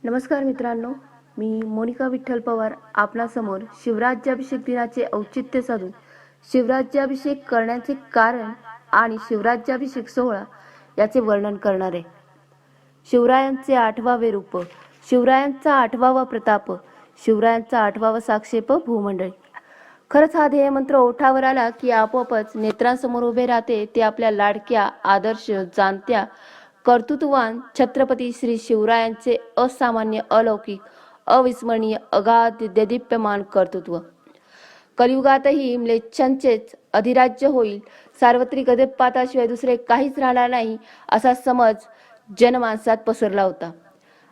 नमस्कार मित्रांनो, मी मोनिका विठ्ठल पवार आपणासमोर शिवराज्याभिषेक दिनाचे औचित्य साधून शिवराज्याभिषेक करण्याचे कारण आणि शिवराज्याभिषेक सोहळा याचे वर्णन करणार आहे. शिवरायांचे 8वावे रूप, शिवरायांचा 8वावा प्रताप, शिवरायांचा 8वावा साक्षेप भूमंडळी. खरंच हा ध्येयमंत्र ओठावर आला की आपोआपच नेत्रांसमोर उभे राहते ते आपल्या लाडक्या, आदर्श, जाणत्या, कर्तृत्ववान छत्रपती श्री शिवरायांचे असामान्य, अलौकिक, अविस्मरणीय, अगाध, देदीप्यमान कर्तृत्व. कलियुगातही म्लेच्छांचेच अधिराज्य होईल, सार्वत्रिक अधःपाताशिवाय दुसरे काहीच राहणार नाही, असा समज जनमानसात पसरला होता.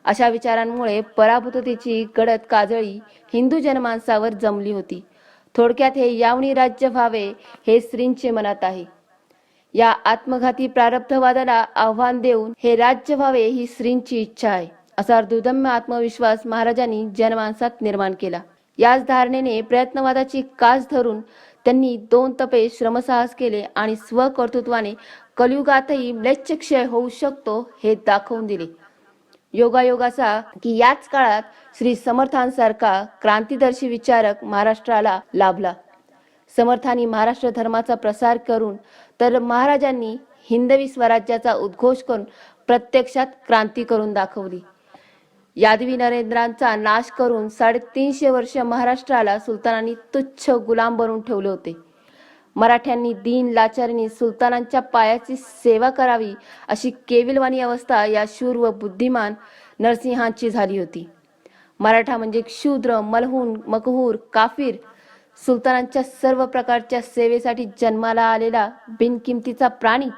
अशा विचारांमुळे पराभूततेची गडद काजळी हिंदू जनमानसावर जमली होती. थोडक्यात हे यावनी राज्य व्हावे हे श्रींचे मनात आहे. या आत्मघाती प्रारब्धवादाला आव्हान देऊन हे राज्य व्हावे ही श्रींची इच्छा आहे, असा दुर्दम्य आत्मविश्वास महाराजांनी जनमानसात निर्माण केला. याच धारणेने प्रयत्नवादाची कास धरून त्यांनी 2 तपे श्रमसाहस केले आणि स्वकर्तृत्वाने कलियुगातही म्लेच्छक्षय होऊ शकतो हे दाखवून दिले. योगायोगाचा की याच काळात श्री समर्थांसारखा क्रांतिदर्शी विचारक महाराष्ट्राला लाभला. समर्थांनी महाराष्ट्र धर्माचा प्रसार करून तर महाराजांनी हिंदवी स्वराज्याचा उद्घोष करून प्रत्यक्षात क्रांती करून दाखवली. यादवी नरेंद्रांचा नाश करून 350 वर्ष महाराष्ट्राला सुलतानांनी तुच्छ गुलाम बनवून ठेवले होते. मराठ्यांनी दीन लाचारीने सुलतानांच्या पायाची सेवा करावी अशी केविलवाणी अवस्था या शूर व बुद्धिमान नरसिंहांची झाली होती. मराठा म्हणजे क्षुद्र, मलहून, मकहूर, काफिर, सुलतानांच्या सर्व प्रकारच्या सेवेसाठी जन्माला आलेला बिनकिमतीचा प्राणी.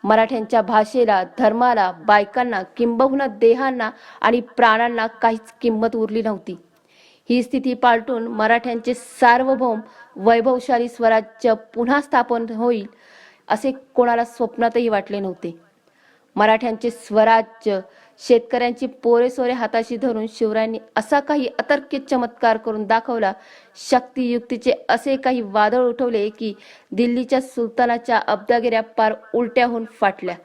मराठ्यांच्या भाषेला, धर्माला, बायकांना, किंबहुना देहांना आणि प्राणांना काहीच किंमत उरली नव्हती. ही स्थिती पालटून मराठ्यांचे सार्वभौम वैभवशाली स्वराज्य पुन्हा स्थापन होईल असे कोणाला स्वप्नातही वाटले नव्हते. मराठ्यांचे स्वराज्य शेतकऱ्यांची पोरेसोरे हाताशी धरून शिवरायांनी असा काही अतर्क्य चमत्कार करून दाखवला, शक्तियुक्तीचे असे काही वादळ उठवले की दिल्लीच्या सुलतानाच्या अब्दागिऱ्या पार उलट्या होऊन फाटल्या.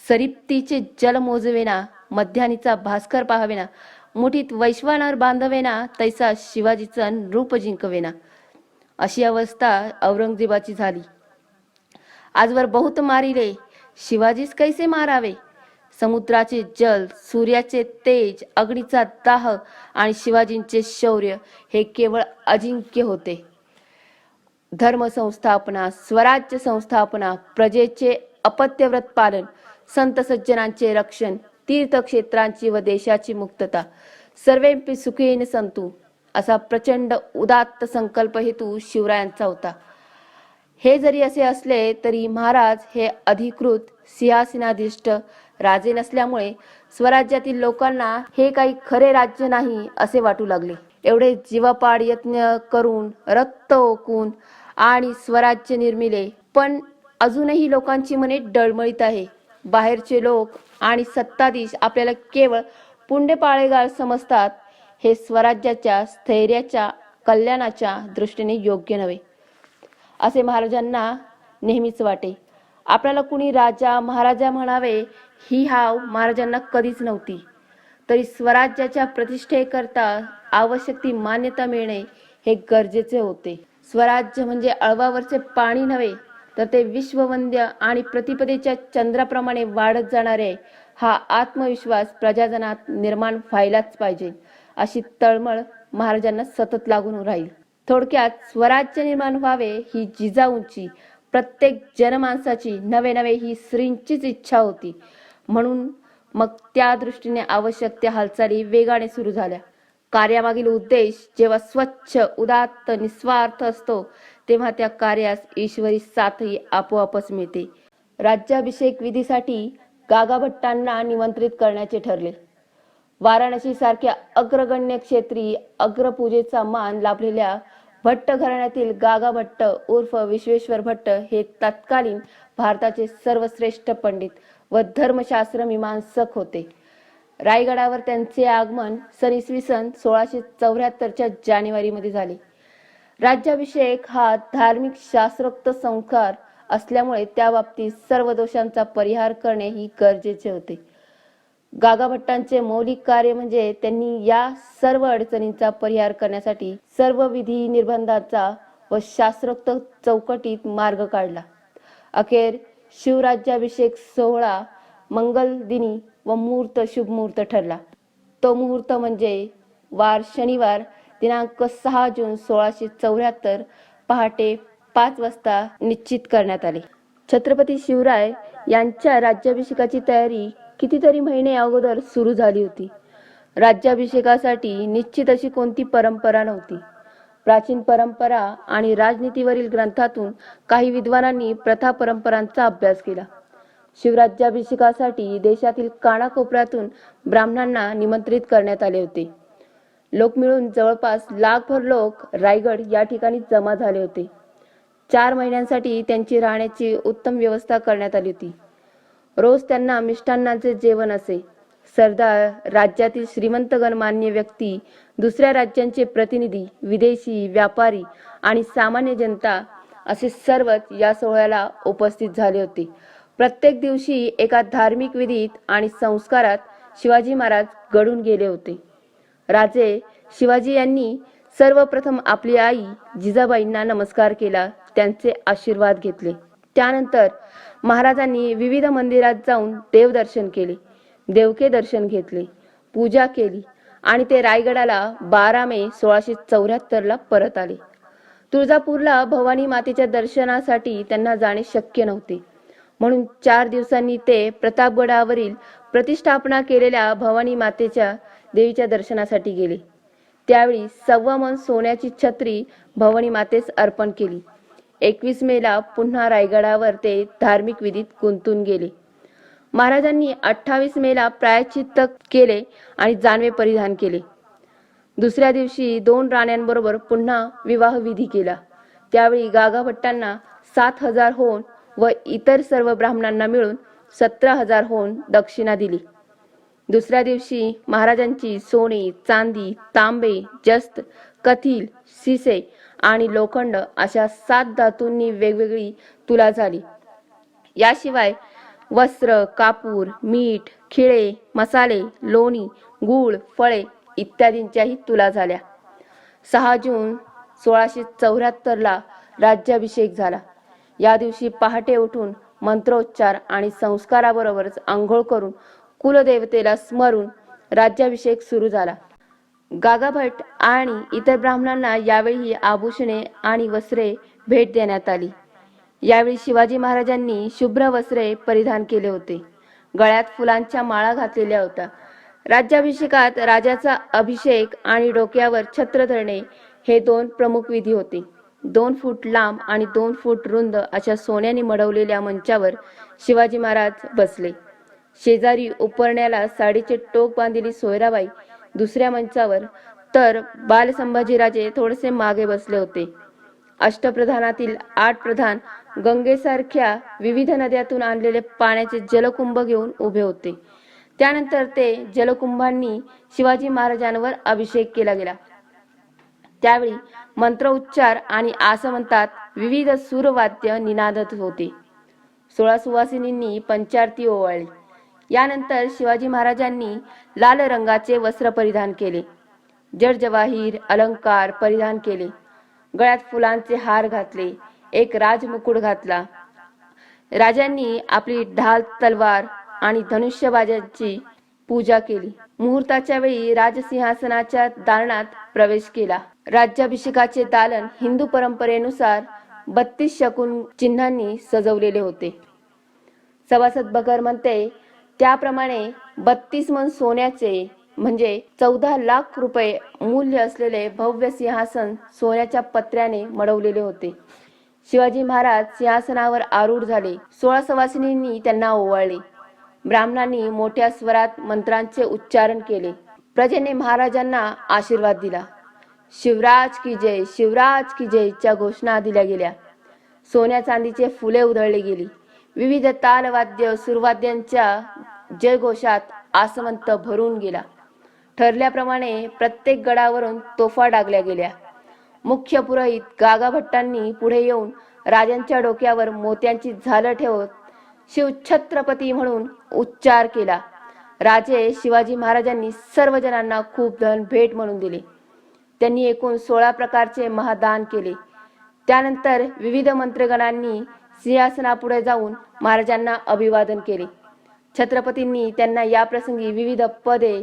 सरिप्तीचे जल मोजवेना, मध्यानीचा भास्कर पाहावेना, मुठीत वैश्वानर बांधवेना, तैसा शिवाजीचा रूप जिंकवेना, अशी अवस्था औरंगजेबाची झाली. आजवर बहुत मारिले, शिवाजीस कैसे मारावे. समुद्राचे जल, सूर्याचे तेज, अग्नीचा दाह आणि शिवाजींचे शौर्य हे केवळ अजिंक्य होते. धर्म संस्थापना, स्वराज्य संस्थापना, प्रजेचे अपत्यव्रत पालन, संत सज्जनांचे रक्षण, तीर्थक्षेत्रांची व देशाची मुक्तता, सर्वेपि सुखेन संतु, असा प्रचंड उदात्त संकल्प हेतू शिवरायांचा होता. हे जरी असे असले तरी महाराज हे अधिकृत सिंहासनाधिष्ठ राजे नसल्यामुळे स्वराज्यातील लोकांना हे काही खरे राज्य नाही असे वाटू लागले. एवढे जीवापाड यत्न करून, रक्त ओकून आणि स्वराज्य निर्मिले, पण अजूनही लोकांची मने डळमळीत आहे. बाहेरचे लोक आणि सत्ताधीश आपल्याला केवळ पुंडेपाळेगाळ समजतात. हे स्वराज्याच्या स्थैर्याच्या, कल्याणाच्या दृष्टीने योग्य नव्हे असे महाराजांना नेहमीच वाटे. आपल्याला कुणी राजा महाराजा म्हणावे ही हाव महाराजांना कधीच नव्हती. तरी स्वराज्याच्या प्रतिष्ठेकरता आवश्यक ती मान्यता मिळणे हे गरजेचे होते. स्वराज्य म्हणजे अळवावरचे पाणी नव्हे, तर ते विश्ववंद्य आणि प्रतिपदेच्या चंद्राप्रमाणे वाढत जाणारे हा आत्मविश्वास प्रजाजनात निर्माण व्हायलाच पाहिजे, अशी तळमळ महाराजांना सतत लागून राहील. थोडक्यात स्वराज्य निर्माण व्हावे ही जिजाऊंची, प्रत्येक जनमानसाची नवे नवे ही श्रींचीच इच्छा होती. म्हणून मग त्या दृष्टीने आवश्यक त्या हालचाली वेगाने सुरू झाल्या. कार्यामागील उद्देश जेव्हा स्वच्छ, उदात्त, निस्वार्थ असतो तेव्हा त्या कार्यास ईश्वरी साथही आपोआपच मिळते. राज्याभिषेक विधीसाठी गागाभट्टांना निमंत्रित करण्याचे ठरले. वाराणसी सारख्या अग्रगण्य क्षेत्री अग्रपूजेचा मान लाभलेल्या भट्ट घराण्यातील गागाभट्ट उर्फ विश्वेश्वर भट्ट हे तत्कालीन भारताचे सर्वश्रेष्ठ पंडित व धर्मशास्त्र मीमांसक होते. रायगडावर त्यांचे आगमन इसवी सन 1674च्या जानेवारीमध्ये झाले. राज्याभिषेक हा धार्मिक शास्त्रोक्त संस्कार असल्यामुळे त्या बाबतीत सर्व दोषांचा परिहार करणे ही गरजेचे होते. गागाभट्टांचे मौलिक कार्य म्हणजे त्यांनी या सर्व अडचणींचा परिहार करण्यासाठी सर्व विधी निर्बंधांचा व शास्त्रोक्त चौकटीत मार्ग काढला. अखेर शिवराज्याभिषेक सोहळा मंगल दिनी व मुहूर्त शुभ मुहूर्त ठरला. तो मुहूर्त म्हणजे वार शनिवार दिनांक 6 जून 1674 पहाटे 5 वाजता निश्चित करण्यात आले. छत्रपती शिवराय यांच्या राज्याभिषेकाची तयारी कितीतरी महिने अगोदर सुरू झाली होती. राज्याभिषेकासाठी निश्चित अशी कोणती परंपरा नव्हती. प्राचीन परंपरा आणि राजनीतीवरील ग्रंथातून काही विद्वानांनी प्रथा परंपरांचा अभ्यास केला. शिवराज्याभिषेकासाठी देशातील कानाकोपऱ्यातून ब्राह्मणांना निमंत्रित करण्यात आले होते. लोक मिळून जवळपास लाखभर लोक रायगड या ठिकाणी जमा झाले होते. 4 महिन्यांसाठी त्यांची राहण्याची उत्तम व्यवस्था करण्यात आली होती. रोज त्यांना मिष्टान्नाचे जेवण असे. सरदार, राज्यातील श्रीमंत गणमान्य व्यक्ती, दुसऱ्या राज्यांचे प्रतिनिधी, विदेशी, व्यापारी आणि सामान्य जनता असे सर्वच या सोहळ्याला उपस्थित झाले होते. प्रत्येक दिवशी एका धार्मिक विधीत आणि संस्कारात शिवाजी महाराज घडून गेले होते. राजे शिवाजी यांनी सर्वप्रथम आपली आई जिजाबाईंना नमस्कार केला, त्यांचे आशीर्वाद घेतले. त्यानंतर महाराजांनी विविध मंदिरात जाऊन देवदर्शन केले, देवके दर्शन घेतले, पूजा केली आणि ते रायगडाला 12 मे 1674 परत आले. तुळजापूरला भवानी मातेच्या दर्शनासाठी त्यांना जाणे शक्य नव्हते, म्हणून 4 दिवसांनी ते प्रतापगडावरील प्रतिष्ठापना केलेल्या भवानी मातेच्या देवीच्या दर्शनासाठी गेले. त्यावेळी 1.25 मन सोन्याची छत्री भवानी मातेस अर्पण केली. 21 मेला पुन्हा रायगडावर ते धार्मिक विधीत गुंतून गेले. महाराजांनी 28 मेला प्रायश्चित्त केले आणि जानवे परिधान केले. दुसऱ्या दिवशी 2 राण्यांबरोबर पुन्हा विवाह विधी केला. त्यावेळी गागाभट्टांना 7,000 होन व इतर सर्व ब्राह्मणांना मिळून 17,000 होन दक्षिणा दिली. दुसऱ्या दिवशी महाराजांची सोने, चांदी, तांबे, जस्त, कथील, शिसे आणि लोखंड अशा 7 धातूंनी वेगवेगळी तुला झाली. याशिवाय वस्त्र, कापूर, मीठ, खिळे, मसाले, लोणी, गूळ, फळे इत्यादींच्याही तुला झाल्या. 6 जून 1674 राज्याभिषेक झाला. या दिवशी पहाटे उठून मंत्रोच्चार आणि संस्काराबरोबरच आंघोळ करून कुलदेवतेला स्मरून राज्याभिषेक सुरू झाला. गागाभट्ट आणि इतर ब्राह्मणांना यावेळी आभूषणे आणि वस्त्रे भेट देण्यात आली. यावेळी शिवाजी महाराजांनी शुभ्र वस्त्रे परिधान केले होते. गळ्यात फुलांच्या माळा घातलेल्या होत्या. राज्याभिषेकात राजाचा अभिषेक आणि डोक्यावर छत्र धरणे हे 2 प्रमुख विधी होते. 2 फूट लांब आणि 2 फूट रुंद अशा सोन्याने मढवलेल्या मंचावर शिवाजी महाराज बसले. शेजारी उपरण्याला साडीचे टोक बांधलेली सोयराबाई दुसऱ्या मंचावर, तर बालसंभाजीराजे थोडेसे मागे बसले होते. अष्टप्रधानातील 8 प्रधान गंगेसारख्या विविध नद्यातून आणलेले पाण्याचे जलकुंभ घेऊन उभे होते. त्यानंतर ते जलकुंभांनी शिवाजी महाराजांवर अभिषेक केला गेला. त्यावेळी मंत्रोच्चार आणि आसमंतात विविध सूरवाद्य निनादत होते. 16 सुवासिनींनी पंचारती ओवाळली. यानंतर शिवाजी महाराजांनी लाल रंगाचे वस्त्र परिधान केले. जडजवाहीर अलंकार परिधान केले. गळ्यात फुलांचे हार घातले. एक राजमुकुट घातला. राजांनी आपली ढाल, तलवार आणि धनुष्यबाजांची पूजा केली. मुहूर्ताच्या वेळी राजसिंहासनाच्या दालनात प्रवेश केला. राज्याभिषेकाचे दालन हिंदू परंपरेनुसार 32 शकुन चिन्हांनी सजवलेले होते. सभासद बगर म्हणते त्याप्रमाणे 32 मन सोन्याचे म्हणजे 14 लाख रुपये मूल्य असलेले भव्य सिंहासन सोन्याच्या पत्र्याने मढवलेले होते. शिवाजी महाराज सिंहासनावर आरूढ झाले. 16 सवासिनींनी त्यांना ओवाळले. ब्राह्मणांनी मोठ्या स्वरात मंत्रांचे उच्चारण केले. प्रजेने महाराजांना आशीर्वाद दिला. शिवराज की जय, शिवराज की जयच्या घोषणा दिल्या गेल्या. सोन्या चांदीचे फुले उधळली गेली. विविध तालवाद्य सुरवाद्यांच्या जयघोषात आसमंत भरून गेला. ठरल्याप्रमाणे प्रत्येक गडावरून तोफा डागल्या गेल्या. मुख्य पुरोहित गागाभट्टांनी पुढे येऊन राजांच्या डोक्यावर मोत्यांची झालर ठेवत शिवछत्रपती म्हणून उच्चार केला. राजे शिवाजी महाराजांनी सर्व जणांना खूप धन भेट म्हणून दिले. त्यांनी एकूण 16 प्रकारचे महादान केले. त्यानंतर विविध मंत्रीगणांनी सिंहासनापुढे जाऊन महाराजांना अभिवादन केले. छत्रपतींनी त्यांना या प्रसंगी विविध पदे,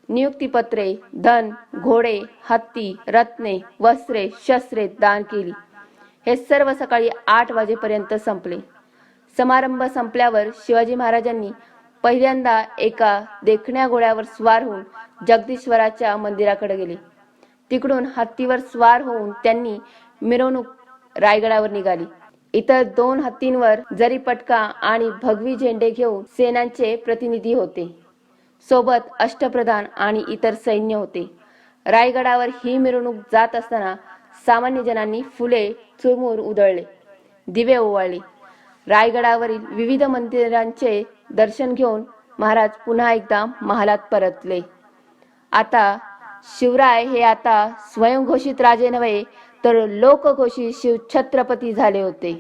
नियुक्तीपत्रे, धन, घोडे, हत्ती, रत्ने, वस्त्रे, शस्त्रे दान केली. हे सर्व सकाळी 8 वाजेपर्यंत संपले. समारंभ संपल्यावर शिवाजी महाराजांनी पहिल्यांदा एका देखण्या घोड्यावर स्वार होऊन जगदीश्वराच्या मंदिराकडे गेले. तिकडून हत्तीवर स्वार होऊन त्यांनी मिरवणूक रायगडावर निघाली. इतर 2 हत्तींवर जरीपटका आणि भगवी झेंडे घेऊन सेनांचे प्रतिनिधी होते. सोबत अष्टप्रधान आणि इतर सैन्य होते. रायगडावर ही मिरवणूक जात असताना सामान्य जनांनी फुले चुरमुर उधळले, दिवे ओवाळले. रायगडावरील विविध मंदिरांचे दर्शन घेऊन महाराज पुन्हा एकदा महालात परतले. आता शिवराय हे आता स्वयंघोषित राजे नव्हे तर लोकघोषित शिवछत्रपती झाले होते.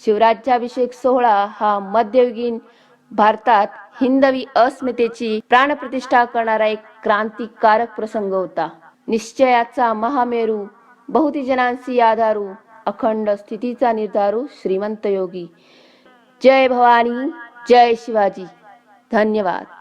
शिवराज्याभिषेक सोहळा हा मध्ययुगीन भारतात हिंदवी अस्मितेची प्राणप्रतिष्ठा करणारा एक क्रांतिकारक प्रसंग होता. निश्चयाचा महामेरू, बहुती जनांसी आधारू, अखंड स्थितीचा निर्धारू श्रीमंत योगी. जय भवानी, जय शिवाजी. धन्यवाद.